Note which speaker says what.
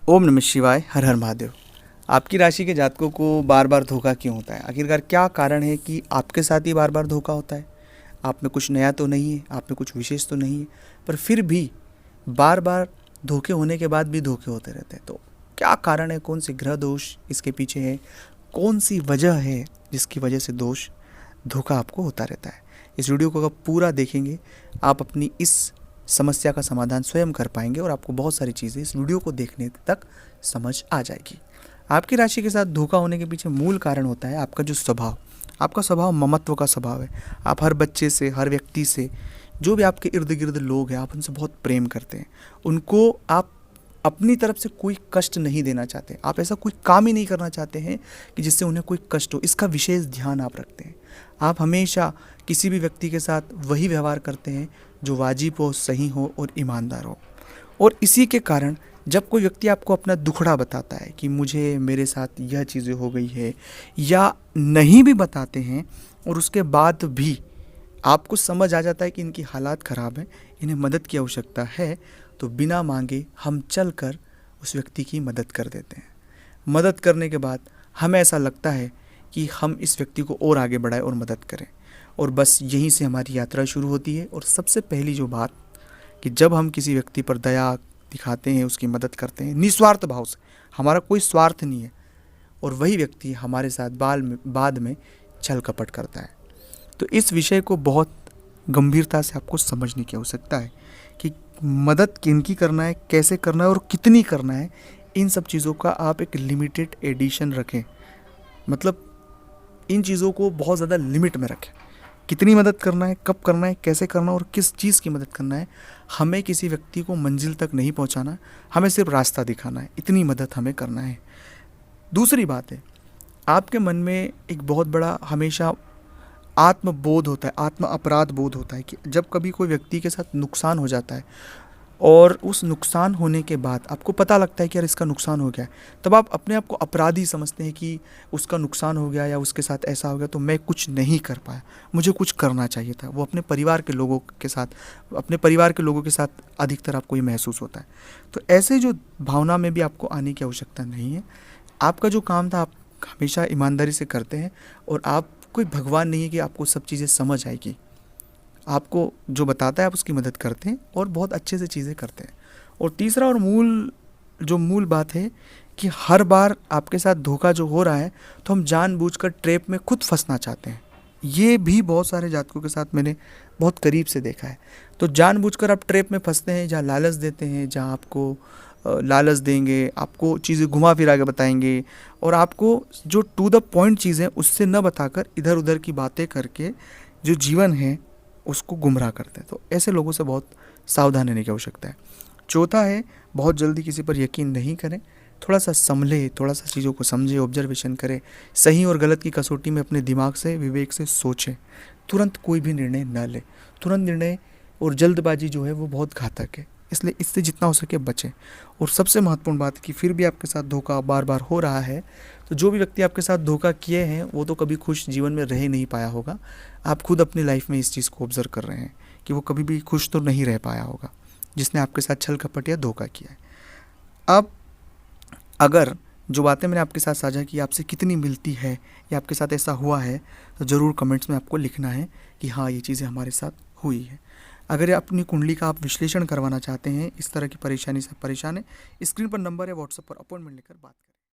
Speaker 1: ओम नमः शिवाय, हर हर महादेव। आपकी राशि के जातकों को बार बार धोखा क्यों होता है? आखिरकार क्या कारण है कि आपके साथ ही बार बार धोखा होता है? आप में कुछ नया तो नहीं है, आप में कुछ विशेष तो नहीं है, पर फिर भी बार बार धोखे होने के बाद भी धोखे होते रहते हैं। तो क्या कारण है? कौन सी ग्रह दोष इसके पीछे है? कौन सी वजह है जिसकी वजह से धोखा आपको होता रहता है? इस वीडियो को अगर पूरा देखेंगे, आप अपनी इस समस्या का समाधान स्वयं कर पाएंगे और आपको बहुत सारी चीज़ें इस वीडियो को देखने तक समझ आ जाएगी। आपकी राशि के साथ धोखा होने के पीछे मूल कारण होता है आपका जो स्वभाव। आपका स्वभाव ममत्व का स्वभाव है। आप हर बच्चे से, हर व्यक्ति से, जो भी आपके इर्द गिर्द लोग हैं, आप उनसे बहुत प्रेम करते हैं। उनको आप अपनी तरफ से कोई कष्ट नहीं देना चाहते। आप ऐसा कोई काम ही नहीं करना चाहते हैं कि जिससे उन्हें कोई कष्ट हो। इसका विशेष ध्यान आप रखते हैं। आप हमेशा किसी भी व्यक्ति के साथ वही व्यवहार करते हैं जो वाजिब हो, सही हो और ईमानदार हो। और इसी के कारण जब कोई व्यक्ति आपको अपना दुखड़ा बताता है कि मुझे मेरे साथ यह चीज़ें हो गई है, या नहीं भी बताते हैं और उसके बाद भी आपको समझ आ जाता है कि इनकी हालात ख़राब है, इन्हें मदद की आवश्यकता है, तो बिना मांगे हम चलकर उस व्यक्ति की मदद कर देते हैं। मदद करने के बाद हमें ऐसा लगता है कि हम इस व्यक्ति को और आगे बढ़ाएं और मदद करें, और बस यहीं से हमारी यात्रा शुरू होती है। और सबसे पहली जो बात कि जब हम किसी व्यक्ति पर दया दिखाते हैं, उसकी मदद करते हैं निस्वार्थ भाव से, हमारा कोई स्वार्थ नहीं है, और वही व्यक्ति हमारे साथ बाद में छल कपट करता है। तो इस विषय को बहुत गंभीरता से आपको समझने की आवश्यकता है कि मदद किनकी करना है, कैसे करना है और कितनी करना है। इन सब चीज़ों का आप एक लिमिटेड एडिशन रखें, मतलब इन चीज़ों को बहुत ज़्यादा लिमिट में रखें। कितनी मदद करना है, कब करना है, कैसे करना है और किस चीज़ की मदद करना है। हमें किसी व्यक्ति को मंजिल तक नहीं पहुंचाना, हमें सिर्फ रास्ता दिखाना है, इतनी मदद हमें करना है। दूसरी बात है, आपके मन में एक बहुत बड़ा हमेशा आत्मबोध होता है, आत्म अपराध बोध होता है कि जब कभी कोई व्यक्ति के साथ नुकसान हो जाता है और उस नुकसान होने के बाद आपको पता लगता है कि यार इसका नुकसान हो गया है, तब आप अपने आप को अपराधी समझते हैं कि उसका नुकसान हो गया या उसके साथ ऐसा हो गया तो मैं कुछ नहीं कर पाया, मुझे कुछ करना चाहिए था। वो अपने परिवार के लोगों के साथ अधिकतर आपको ये महसूस होता है। तो ऐसे जो भावना में भी आपको आने की आवश्यकता नहीं है। आपका जो काम था आप हमेशा ईमानदारी से करते हैं, और आप कोई भगवान नहीं है कि आपको सब चीज़ें समझ आएगी। आपको जो बताता है आप उसकी मदद करते हैं और बहुत अच्छे से चीज़ें करते हैं। और तीसरा और मूल बात है कि हर बार आपके साथ धोखा जो हो रहा है तो हम जानबूझकर ट्रैप में खुद फंसना चाहते हैं। ये भी बहुत सारे जातकों के साथ मैंने बहुत करीब से देखा है। तो जानबूझकर आप ट्रैप में फंसते हैं, जहाँ लालच देते हैं, जहाँ आपको लालच देंगे, आपको चीज़ें घुमा फिरा के बताएंगे, और आपको जो टू द पॉइंट चीज़ें उससे न बताकर इधर उधर की बातें करके जो जीवन है उसको गुमराह करते हैं। तो ऐसे लोगों से बहुत सावधान रहने की आवश्यकता है। चौथा है, बहुत जल्दी किसी पर यकीन नहीं करें। थोड़ा सा संभले, थोड़ा सा चीज़ों को समझे, ऑब्जर्वेशन करें, सही और गलत की कसौटी में अपने दिमाग से, विवेक से सोचें। तुरंत कोई भी निर्णय न लें। तुरंत निर्णय और जल्दबाजी जो है वो बहुत घातक है, इसलिए इससे जितना हो सके बचें। और सबसे महत्वपूर्ण बात है कि फिर भी आपके साथ धोखा बार बार हो रहा है, तो जो भी व्यक्ति आपके साथ धोखा किए हैं वो तो कभी खुश जीवन में रह नहीं पाया होगा। आप खुद अपनी लाइफ में इस चीज़ को ऑब्जर्व कर रहे हैं कि वो कभी भी खुश तो नहीं रह पाया होगा जिसने आपके साथ छल कपट या धोखा किया है। अब अगर जो बातें मैंने आपके साथ साझा की आपसे कितनी मिलती है या आपके साथ ऐसा हुआ है, तो ज़रूर कमेंट्स में आपको लिखना है कि हाँ ये चीज़ें हमारे साथ हुई है। अगर अपनी कुंडली का आप विश्लेषण करवाना चाहते हैं, इस तरह की परेशानी से परेशान है, स्क्रीन पर नंबर है, व्हाट्सएप पर अपॉइंटमेंट लेकर बात करें।